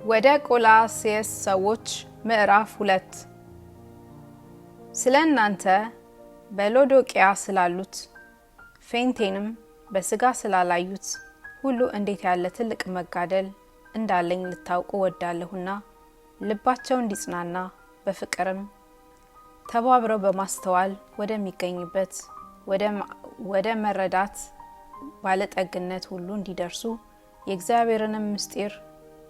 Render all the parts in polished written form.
ወደ ቆላስይስ ሰዎች ምዕራፍ 2 ስለናንተ በሎዶቅያ ስላሉት ፌንቴንም በስጋ ስላላዩት ሁሉ እንዴት ያለ ትልቅ መጋደል እንዳለኝ ልታውቁ ወዳለሁና ልባቸው እንዲጽናና በፍቅርም ተባብረው በማስተዋል ወደሚገኝበት ወደ መረዳት ባለጠግነት ሁሉ እንዲደርሱ የእግዚአብሔርንም ምስጢር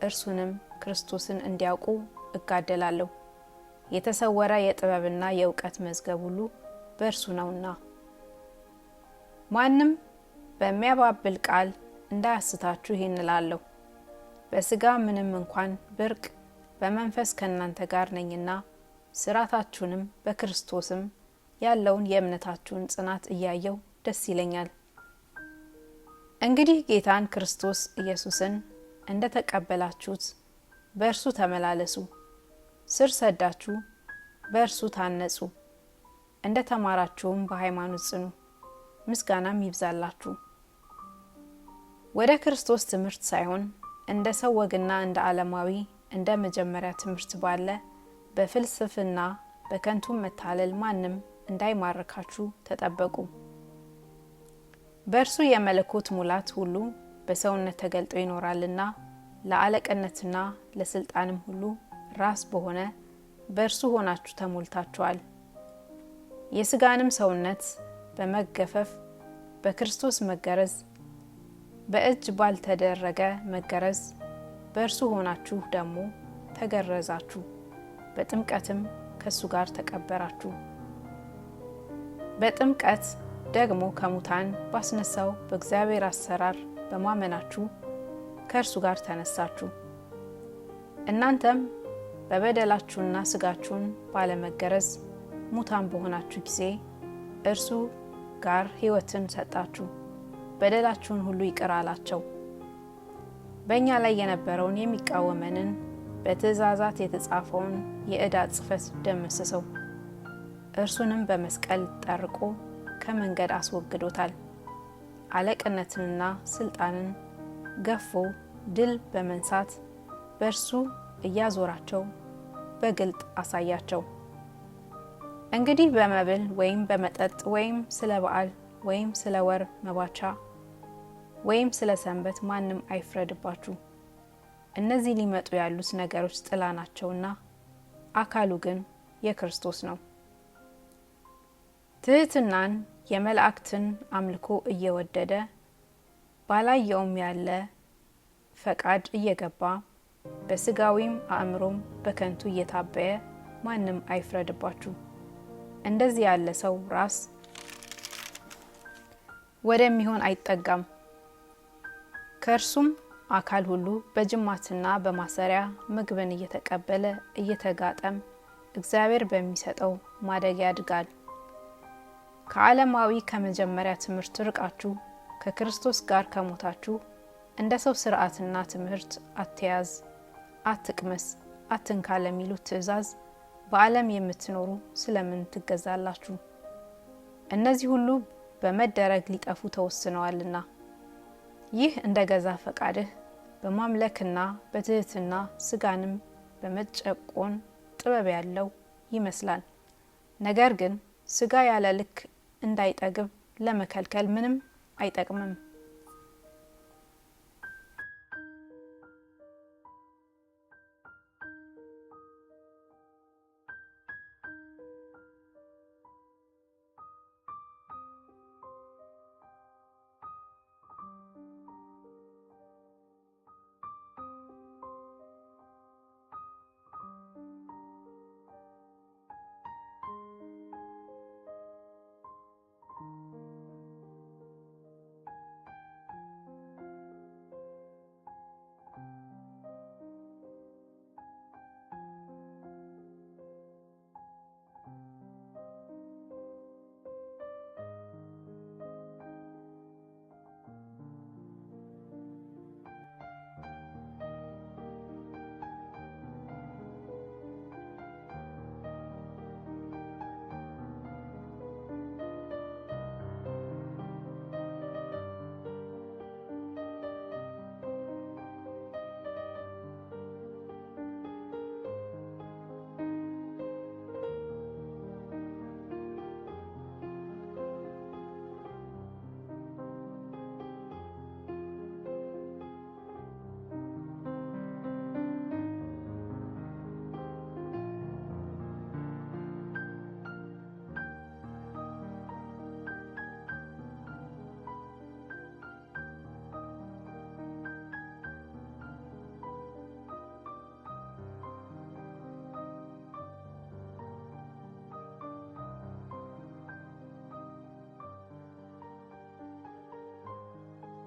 እርሱንም ክርስቶስን እንዲያውቁ እጋደላለሁ። የተሰወረ የጥበብና የእውቀት መዝገብ ሁሉ በእርሱ ነውና ማንም በሚያባብል ቃል እንዳያስታችሁ ይህን እላለሁ። በስጋ ምንም እንኳን ብርቅ በመንፈስ ከእናንተ ጋር ነኝና ስራታችሁንም በክርስቶስም ያለውን የእምነታችሁን ጽናት እያየው ደስ ይለኛል። እንግዲህ ጌታን ክርስቶስ ኢየሱስን እንደ ተቀበላችሁት በእርሱ ተመላለሱ፣ ስር ሰዳችሁ በእርሱ ታነጹ፣ እንደ ተማራችሁም በሃይማኖት ጽኑ፣ ምስጋናም ይብዛላችሁ። ወደ ክርስቶስ ትምህርት ሳይሆን እንደ ሰው ወግና እንደ ዓለማዊ እንደ መጀመሪያ ትምህርት ባለ በፍልስፍና በከንቱ መታለል ማንም እንዳይማርካችሁ ተጠበቁ። በእርሱ የመለኮት ሙላት ሁሉ በሰውነት ተገልጦ ይኖራልና ለአለቅነትና ለስልጣንም ሁሉ ራስ በሆነ በእርሱ ሆናችሁ ተሞልታችኋል። የስጋንም ሰውነት በመገፈፍ በክርስቶስ መገረዝ በእጅ ባልተደረገ መገረዝ በእርሱ ሆናችሁ ደግሞ ተገረዛችሁ፣ በጥምቀትም ከእሱ ጋር ተቀበራችሁ። በጥምቀት ደግሞ ከሙታን ባስነሳው በእግዚአብሔር አሰራር በማመናችሁ ከእርሱ ጋር ተነሳችሁ። እናንተም በበደላችሁና ስጋችሁን ባለመገረዝ ሙታን በሆናችሁ ጊዜ እርሱ ጋር ሕይወትን ሰጣችሁ፣ በደላችሁን ሁሉ ይቅር አላቸው። በእኛ ላይ የነበረውን የሚቃወመንን በትእዛዛት የተጻፈውን የዕዳ ጽሕፈት ደመሰሰው፣ እርሱንም በመስቀል ጠርቆ ከመንገድ አስወግዶታል። አለቅነትንና ስልጣንን ገፎ ድል በመንሳት በእርሱ እያዞራቸው በግልጥ አሳያቸው። እንግዲህ በመብል ወይም በመጠጥ ወይም ስለ በዓል ወይም ስለ ወር መባቻ ወይም ስለ ሰንበት ማንም አይፍረድባችሁ። እነዚህ ሊመጡ ያሉት ነገሮች ጥላ ናቸውና አካሉ ግን የክርስቶስ ነው። ትህትናን የመላእክትን አምልኮ እየወደደ ባላየውም ያለ ፈቃድ እየገባ በስጋዊም አእምሮም በከንቱ እየታበየ ማንም አይፍረድባችሁ። እንደዚህ ያለ ሰው ራስ ወደሚሆን አይጠጋም። ከእርሱም አካል ሁሉ በጅማትና በማሰሪያ ምግብን እየተቀበለ እየተጋጠም እግዚአብሔር በሚሰጠው ማደግ ያድጋል። ከዓለማዊ ከመጀመሪያ ትምህርት ርቃችሁ ከክርስቶስ ጋር ከሞታችሁ እንደ ሰው ሥርዓትና ትምህርት አትያዝ፣ አትቅመስ፣ አትንካ ለሚሉት ትእዛዝ በዓለም የምትኖሩ ስለምን ትገዛላችሁ? እነዚህ ሁሉ በመደረግ ሊጠፉ ተወስነዋልና። ይህ እንደ ገዛ ፈቃድህ በማምለክና በትህትና ስጋንም በመጨቆን ጥበብ ያለው ይመስላል። ነገር ግን ስጋ ያለ ልክ እንዳይጠግብ ለመከልከል ምንም አይጠቅምም።